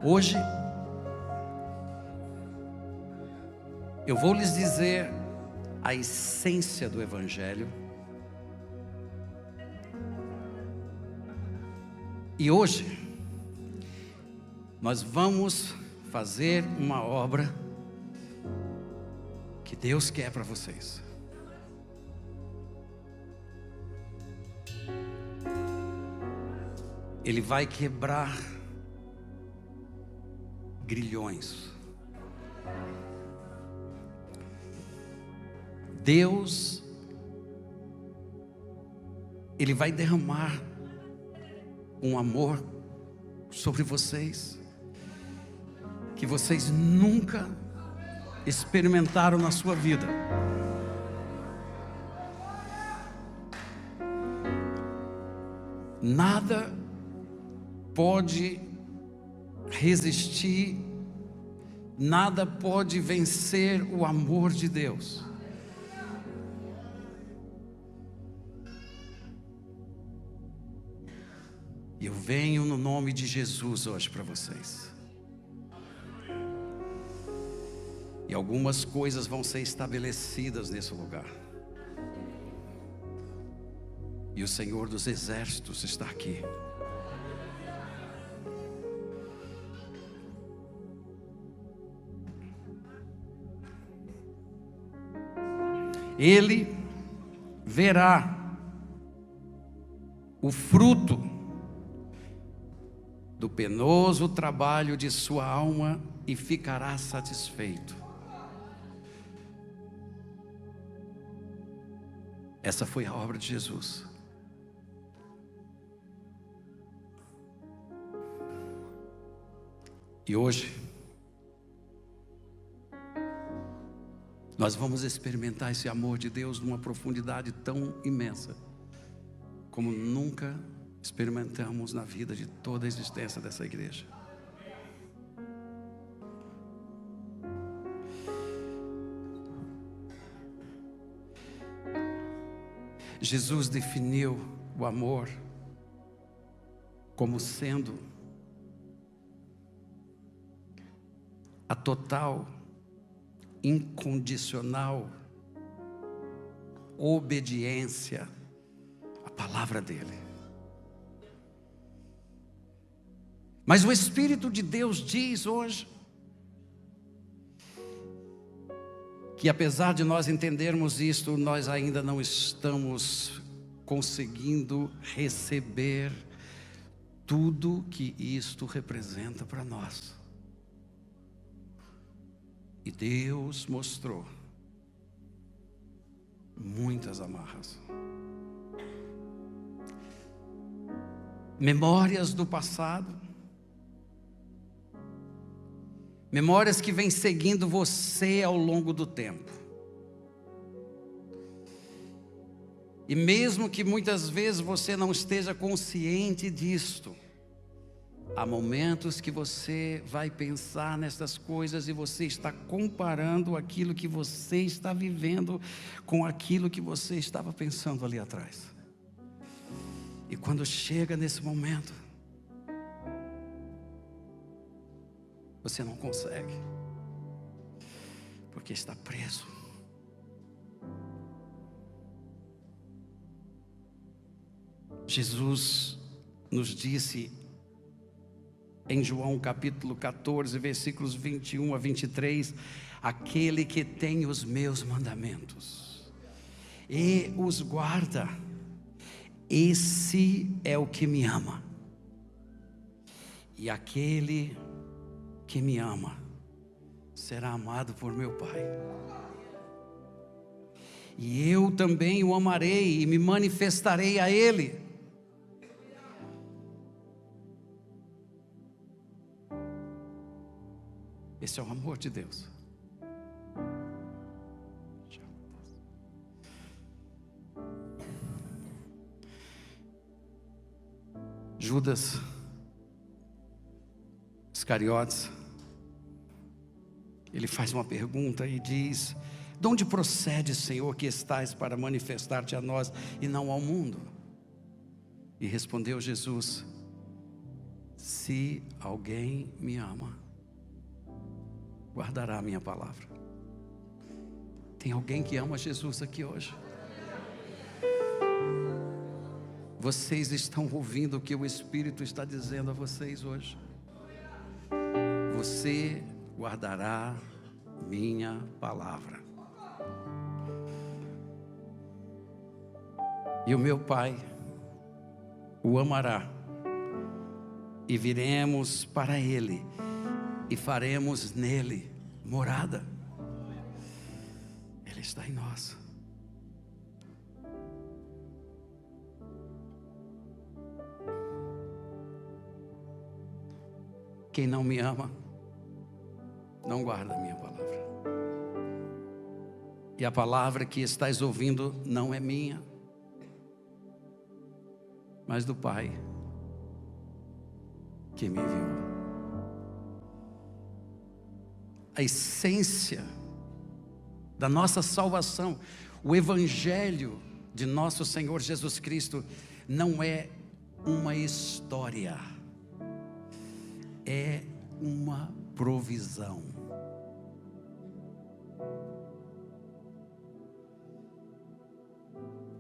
Hoje, eu vou lhes dizer a essência do Evangelho. E hoje, nós vamos fazer uma obra que Deus quer para vocês. Ele vai quebrar grilhões. Deus, Ele vai derramar um amor sobre vocês que vocês nunca experimentaram na sua vida. Nada pode resistir, nada pode vencer o amor de Deus. Eu venho no nome de Jesus hoje para vocês. E algumas coisas vão ser estabelecidas nesse lugar. E o Senhor dos Exércitos está aqui. Ele verá o fruto do penoso trabalho de sua alma e ficará satisfeito. Essa foi a obra de Jesus. E hoje, nós vamos experimentar esse amor de Deus numa profundidade tão imensa, como nunca experimentamos na vida de toda a existência dessa igreja. Jesus definiu o amor como sendo a total, incondicional obediência à palavra dele. Mas o Espírito de Deus diz hoje que apesar de nós entendermos isto, nós ainda não estamos conseguindo receber tudo que isto representa para nós. E Deus mostrou muitas amarras, memórias do passado, memórias que vêm seguindo você ao longo do tempo. E mesmo que muitas vezes você não esteja consciente disto, há momentos que você vai pensar nessas coisas e você está comparando aquilo que você está vivendo com aquilo que você estava pensando ali atrás. E quando chega nesse momento, você não consegue, porque está preso. Jesus nos disse em João capítulo 14, versículos 21 a 23, aquele que tem os meus mandamentos e os guarda, esse é o que me ama. E aquele que me ama será amado por meu Pai. E eu também o amarei e me manifestarei a ele. Esse é o amor de Deus. Judas Iscariotes, ele faz uma pergunta e diz: de onde procede, Senhor, que estás para manifestar-te a nós e não ao mundo? E respondeu Jesus: Se alguém me ama, guardará a minha palavra. Tem alguém que ama Jesus aqui hoje? Vocês estão ouvindo o que o Espírito está dizendo a vocês hoje? Você guardará minha palavra. E o meu Pai o amará, e viremos para Ele, e faremos nele morada. Ele está em nós. Quem não me ama, não guarda a minha palavra. E a palavra que estás ouvindo não é minha, mas do Pai que me enviou. A essência da nossa salvação, o Evangelho de nosso Senhor Jesus Cristo, não é uma história, é uma provisão.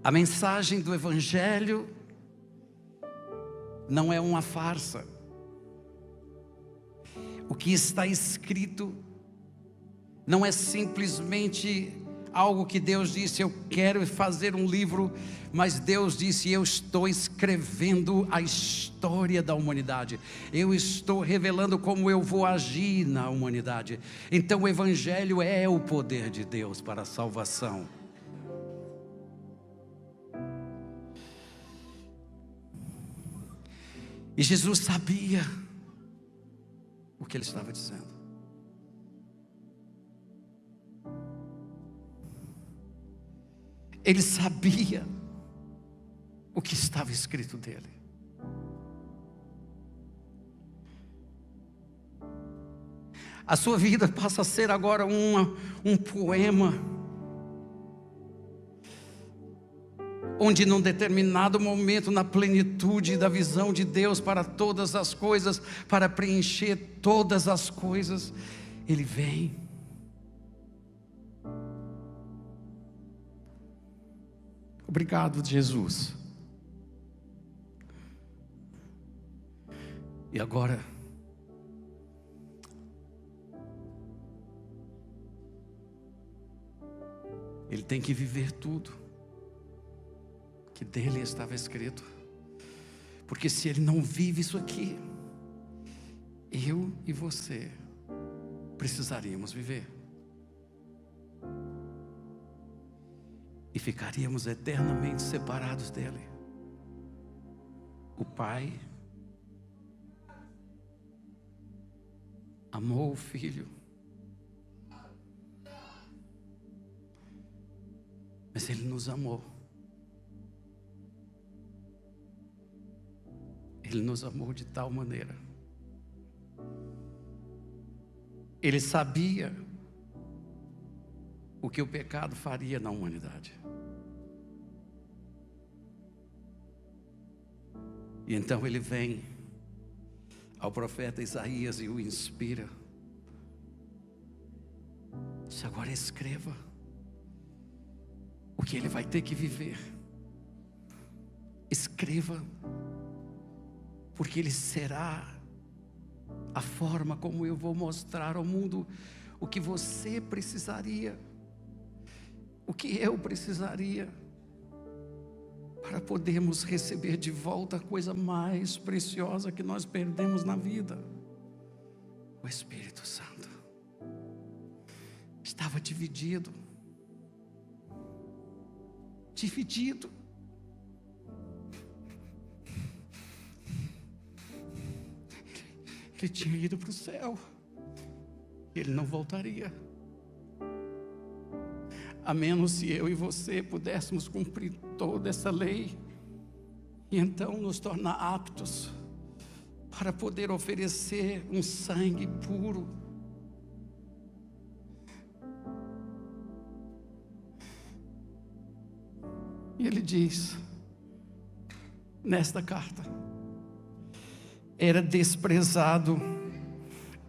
A mensagem do Evangelho não é uma farsa. O que está escrito não é simplesmente algo que Deus disse, eu quero fazer um livro, mas Deus disse, eu estou escrevendo a história da humanidade. Eu estou revelando como eu vou agir na humanidade. Então o Evangelho é o poder de Deus para a salvação. E Jesus sabia o que ele estava dizendo. Ele sabia o que estava escrito dele. A sua vida passa a ser agora um poema, onde num determinado momento, na plenitude da visão de Deus para todas as coisas, para preencher todas as coisas, Ele vem. Obrigado, Jesus. E agora, ele tem que viver tudo que dele estava escrito, porque se ele não vive isso aqui, eu e você precisaríamos viver. E ficaríamos eternamente separados dele. O Pai amou o Filho, mas Ele nos amou. Ele nos amou de tal maneira. Ele sabia o que o pecado faria na humanidade. E então ele vem ao profeta Isaías e o inspira. Diz, agora escreva o que ele vai ter que viver. Escreva, porque ele será a forma como eu vou mostrar ao mundo o que você precisaria, o que eu precisaria, para podermos receber de volta a coisa mais preciosa que nós perdemos na vida. O Espírito Santo estava dividido. Ele tinha ido para o céu. Ele não voltaria, a menos se eu e você pudéssemos cumprir toda essa lei, e então nos tornar aptos para poder oferecer um sangue puro. E ele diz, nesta carta, era desprezado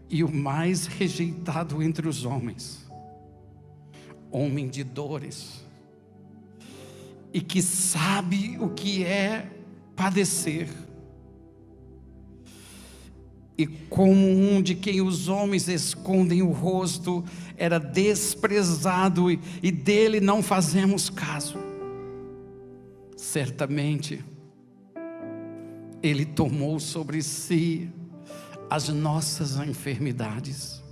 e o mais rejeitado entre os homens, homem de dores, e que sabe o que é padecer, e como um de quem os homens escondem o rosto, era desprezado e dele não fazemos caso. Certamente Ele tomou sobre si as nossas enfermidades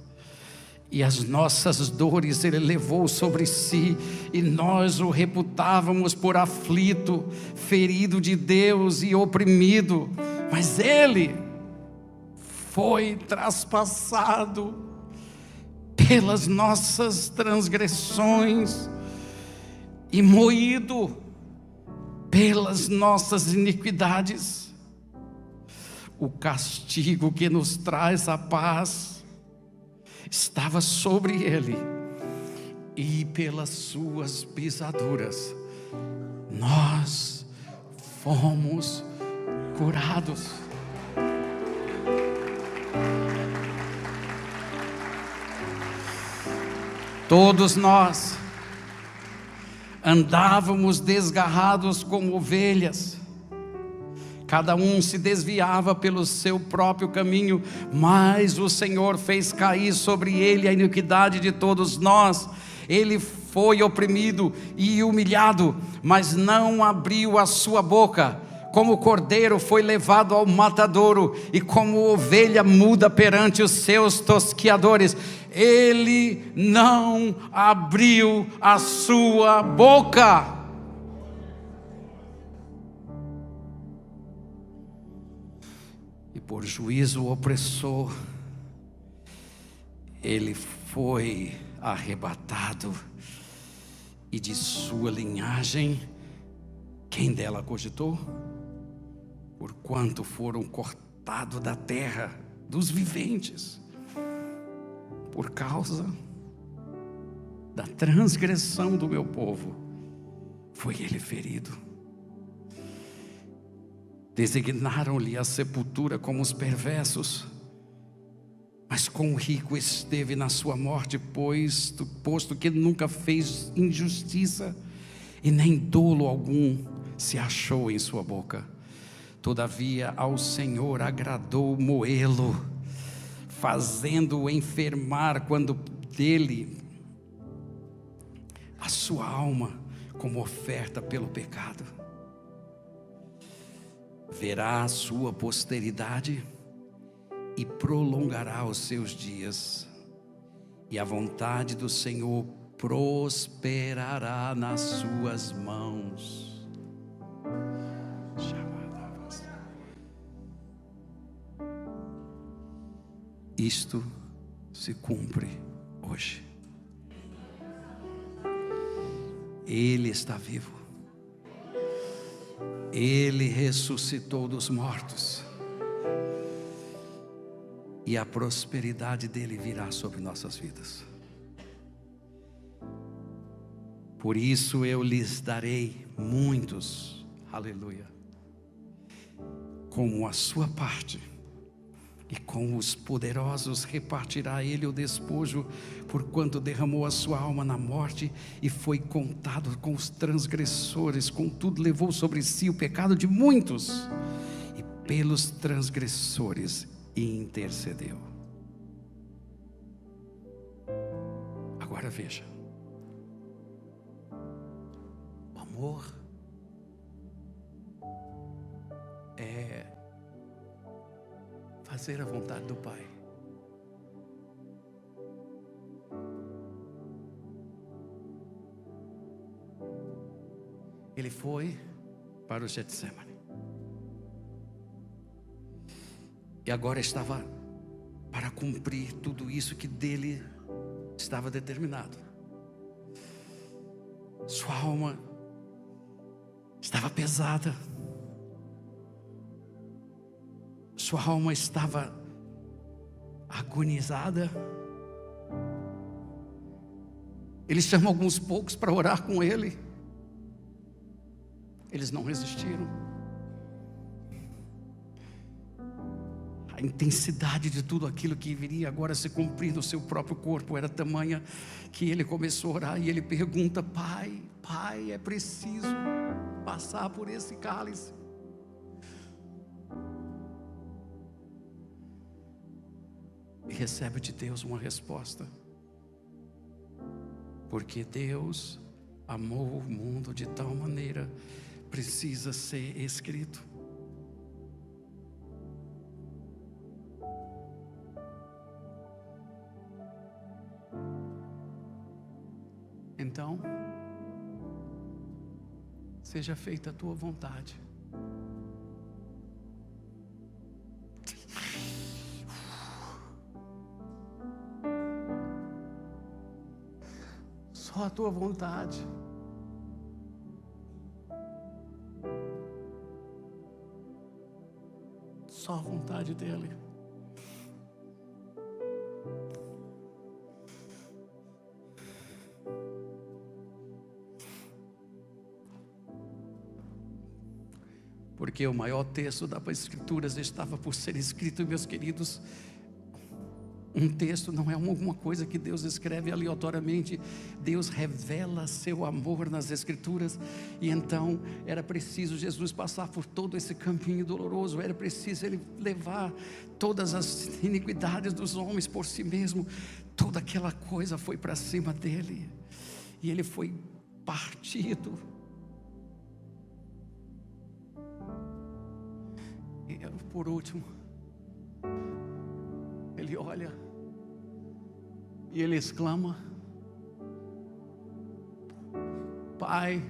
e as nossas dores Ele levou sobre si, e nós o reputávamos por aflito, ferido de Deus e oprimido, mas Ele foi traspassado pelas nossas transgressões e moído pelas nossas iniquidades. O castigo que nos traz a paz estava sobre Ele, e pelas suas pisaduras nós fomos curados. Todos nós andávamos desgarrados como ovelhas, cada um se desviava pelo seu próprio caminho, mas o Senhor fez cair sobre Ele a iniquidade de todos nós. Ele foi oprimido e humilhado, mas não abriu a sua boca. Como cordeiro foi levado ao matadouro, e como ovelha muda perante os seus tosquiadores, Ele não abriu a sua boca. E por juízo opressor, Ele foi arrebatado, e de sua linhagem, quem dela cogitou? Porquanto foram cortados da terra dos viventes, por causa da transgressão do meu povo, foi Ele ferido. Designaram-lhe a sepultura como os perversos, mas com o rico esteve na sua morte, posto que nunca fez injustiça, e nem dolo algum se achou em sua boca. Todavia ao Senhor agradou moê-lo, fazendo-o enfermar, quando dele a sua alma como oferta pelo pecado. Verá a sua posteridade e prolongará os seus dias, e a vontade do Senhor prosperará nas suas mãos. Isto se cumpre hoje. Ele está vivo. Ele ressuscitou dos mortos, e a prosperidade dele virá sobre nossas vidas. Por isso eu lhes darei muitos, aleluia, como a sua parte, e com os poderosos repartirá ele o despojo, porquanto derramou a sua alma na morte e foi contado com os transgressores. Contudo levou sobre si o pecado de muitos, e pelos transgressores intercedeu. Agora veja, o amor é fazer a vontade do Pai. Ele foi para o Getsemane, e agora estava para cumprir tudo isso que dele estava determinado. Sua alma estava pesada, sua alma estava agonizada. Ele chamou alguns poucos para orar com ele. Eles não resistiram. intensidade de tudo aquilo que viria agora se cumprir no seu próprio corpo era tamanha que ele começou a orar e ele pergunta: Pai, Pai, é preciso passar por esse cálice? E recebe de Deus uma resposta: porque Deus amou o mundo de tal maneira, precisa ser escrito. Então, seja feita a tua vontade. Só a tua vontade. Só a vontade dele. Porque o maior texto das Escrituras estava por ser escrito, meus queridos. Um texto não é alguma coisa que Deus escreve aleatoriamente. Deus revela seu amor nas Escrituras. E então era preciso Jesus passar por todo esse caminho doloroso. Era preciso ele levar todas as iniquidades dos homens por si mesmo. Toda aquela coisa foi para cima dele. E ele foi partido. E por último, ele olha e ele exclama: Pai,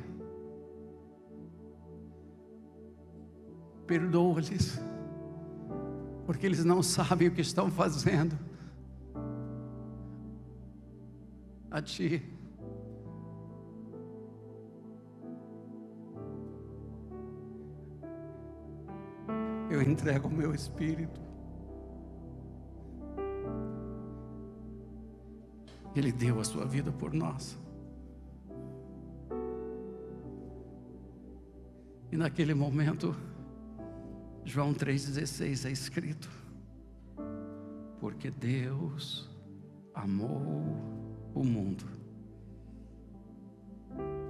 perdoa-lhes, porque eles não sabem o que estão fazendo. A ti eu entrego o meu espírito. Ele deu a sua vida por nós. E naquele momento, João 3,16 é escrito: porque Deus amou o mundo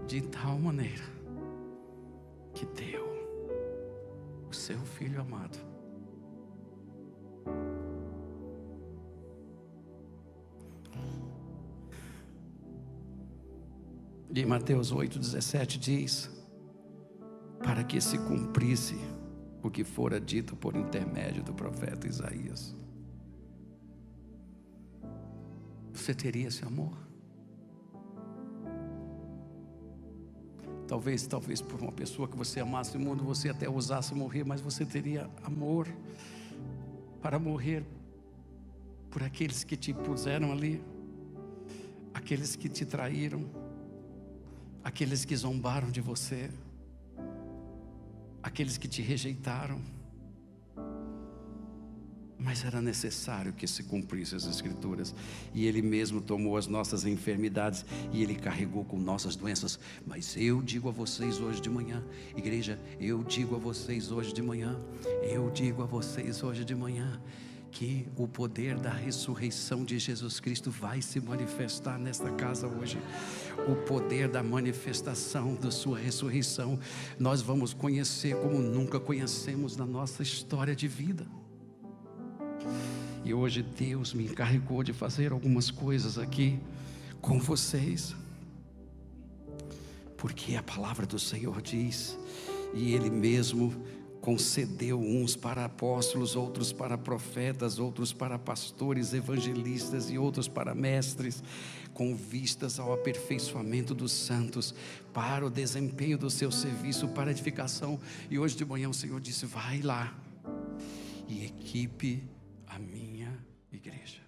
de tal maneira que deu o seu Filho amado. E Mateus 8,17 diz: para que se cumprisse o que fora dito por intermédio do profeta Isaías. Você teria esse amor? Talvez por uma pessoa que você amasse o mundo, você até ousasse morrer, mas você teria amor para morrer por aqueles que te puseram ali, aqueles que te traíram, aqueles que zombaram de você, aqueles que te rejeitaram. Mas era necessário que se cumprisse as Escrituras. E Ele mesmo tomou as nossas enfermidades e Ele carregou com nossas doenças. Mas eu digo a vocês hoje de manhã, igreja, eu digo a vocês hoje de manhã, que o poder da ressurreição de Jesus Cristo vai se manifestar nesta casa hoje. O poder da manifestação da sua ressurreição nós vamos conhecer como nunca conhecemos na nossa história de vida. E hoje Deus me encarregou de fazer algumas coisas aqui com vocês, porque a palavra do Senhor diz, e Ele mesmo concedeu uns para apóstolos, outros para profetas, outros para pastores, evangelistas e outros para mestres, com vistas ao aperfeiçoamento dos santos, para o desempenho do seu serviço, para a edificação. E hoje de manhã o Senhor disse: vai lá e equipe a minha igreja.